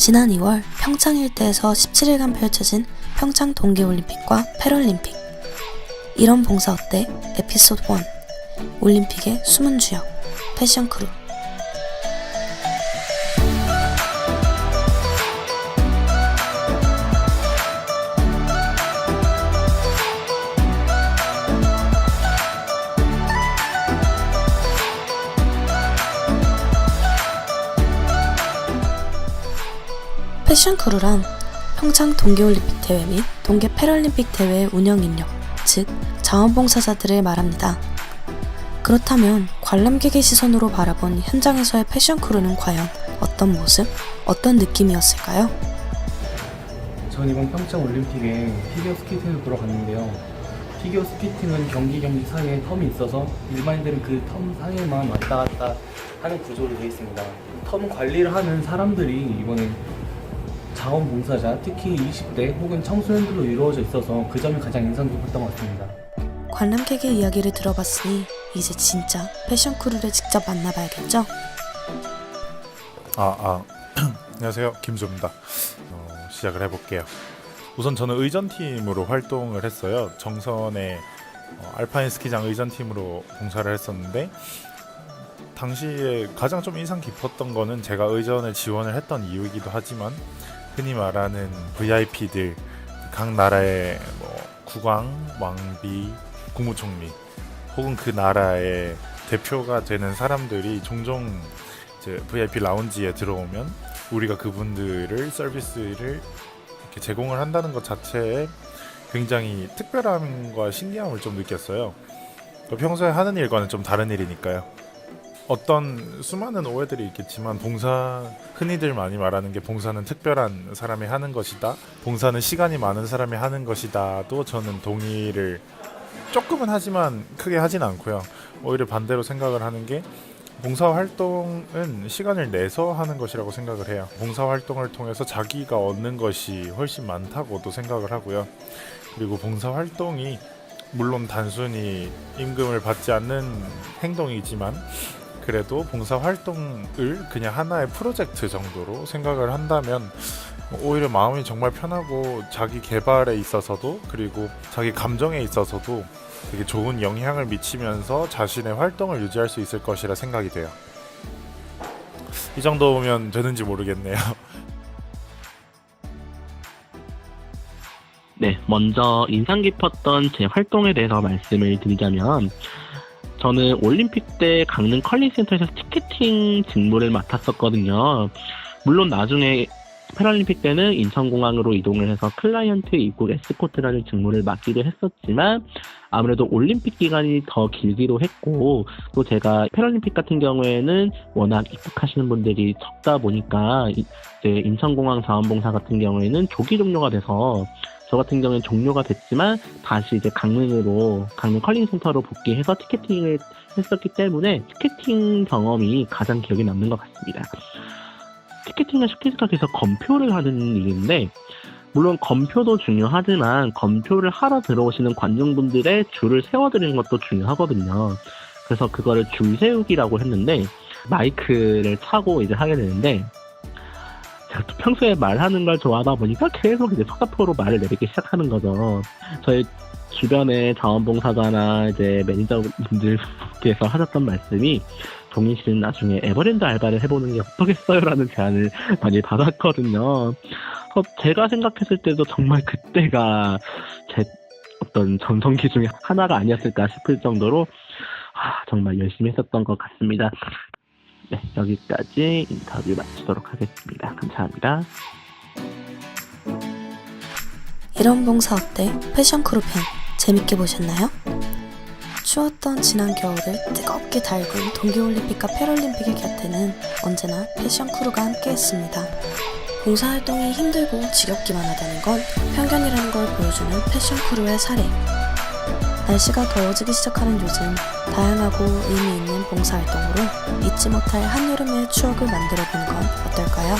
지난 2월 평창 일대에서 17일간 펼쳐진 평창 동계올림픽과 패럴림픽. 이런 봉사 어때? 에피소드 1. 올림픽의 숨은 주역 패션 크루. 패션 크루란 평창 동계올림픽 대회 및 동계 패럴림픽 대회의 운영 인력, 즉 자원봉사자들을 말합니다. 그렇다면 관람객의 시선으로 바라본 현장에서의 패션 크루는 과연 어떤 모습, 어떤 느낌이었을까요? 전 이번 평창 올림픽에 피겨 스케이팅을 보러 갔는데요. 피겨 스케이팅은 경기 사이에 텀이 있어서 일반인들은 그 텀 사이에만 왔다 갔다 하는 구조로 되어 있습니다. 텀 관리를 하는 사람들이 이번에 자원봉사자, 특히 20대 혹은 청소년들로 이루어져 있어서 그 점이 가장 인상 깊었던 것 같습니다. 관람객의 이야기를 들어봤으니 이제 진짜 패션 크루를 직접 만나봐야겠죠? 안녕하세요, 김조입니다. 시작을 해볼게요. 우선 저는 의전팀으로 활동을 했어요. 정선의 알파인 스키장 의전팀으로 봉사를 했었는데, 당시에 가장 좀 인상 깊었던 거는 제가 의전을 지원을 했던 이유이기도 하지만, 흔히 말하는 VIP들, 각 나라의 국왕, 왕비, 국무총리 혹은 그 나라의 대표가 되는 사람들이 종종 이제 VIP 라운지에 들어오면 우리가 그분들을 서비스를 이렇게 제공을 한다는 것 자체에 굉장히 특별함과 신기함을 좀 느꼈어요. 평소에 하는 일과는 좀 다른 일이니까요. 어떤 수많은 오해들이 있겠지만 흔히들 많이 말하는 게 봉사는 특별한 사람이 하는 것이다, 봉사는 시간이 많은 사람이 하는 것이다도 저는 동의를 조금은 하지만 크게 하진 않고요. 오히려 반대로 생각을 하는 게 봉사활동은 시간을 내서 하는 것이라고 생각을 해요. 봉사활동을 통해서 자기가 얻는 것이 훨씬 많다고도 생각을 하고요. 그리고 봉사활동이 물론 단순히 임금을 받지 않는 행동이지만 그래도 봉사활동을 그냥 하나의 프로젝트 정도로 생각을 한다면 오히려 마음이 정말 편하고 자기 개발에 있어서도 그리고 자기 감정에 있어서도 되게 좋은 영향을 미치면서 자신의 활동을 유지할 수 있을 것이라 생각이 돼요. 이 정도면 되는지 모르겠네요. 네, 먼저 인상 깊었던 제 활동에 대해서 말씀을 드리자면, 저는 올림픽 때 강릉 컬링센터에서 티켓팅 직무를 맡았었거든요. 물론 나중에 패럴림픽 때는 인천공항으로 이동을 해서 클라이언트 입국 에스코트라는 직무를 맡기도 했었지만, 아무래도 올림픽 기간이 더 길기도 했고, 또 제가 패럴림픽 같은 경우에는 워낙 입국하시는 분들이 적다 보니까 이제 인천공항 자원봉사 같은 경우에는 조기 종료가 돼서 저 같은 경우는 종료가 됐지만 다시 이제 강릉 컬링센터로 복귀해서 티켓팅을 했었기 때문에 티켓팅 경험이 가장 기억에 남는 것 같습니다. 티켓팅은 쉽게 생각해서 검표를 하는 일인데, 물론 검표도 중요하지만 검표를 하러 들어오시는 관중분들의 줄을 세워드리는 것도 중요하거든요. 그래서 그거를 줄 세우기라고 했는데, 마이크를 차고 이제 하게 되는데, 제가 또 평소에 말하는 걸 좋아하다 보니까 계속 이제 서사포로 말을 내리기 시작하는 거죠. 저희 주변에 자원봉사자나 이제 매니저분들께서 하셨던 말씀이, 동인 씨는 나중에 에버랜드 알바를 해보는 게 어떻겠어요? 라는 제안을 많이 받았거든요. 제가 생각했을 때도 정말 그때가 제 어떤 전성기 중에 하나가 아니었을까 싶을 정도로 정말 열심히 했었던 것 같습니다. 네, 여기까지 인터뷰 마치도록 하겠습니다. 감사합니다. 이런 봉사 어때? 패션 크루 편 재밌게 보셨나요? 추웠던 지난 겨울을 뜨겁게 달군 동계올림픽과 패럴림픽의 곁에는 언제나 패션 크루가 함께했습니다. 봉사활동이 힘들고 지겹기만 하다는 건 편견이라는 걸 보여주는 패션 크루의 사례. 날씨가 더워지기 시작하는 요즘 다양하고 의미 있는 봉사활동으로 잊지 못할 한여름의 추억을 만들어보는 건 어떨까요?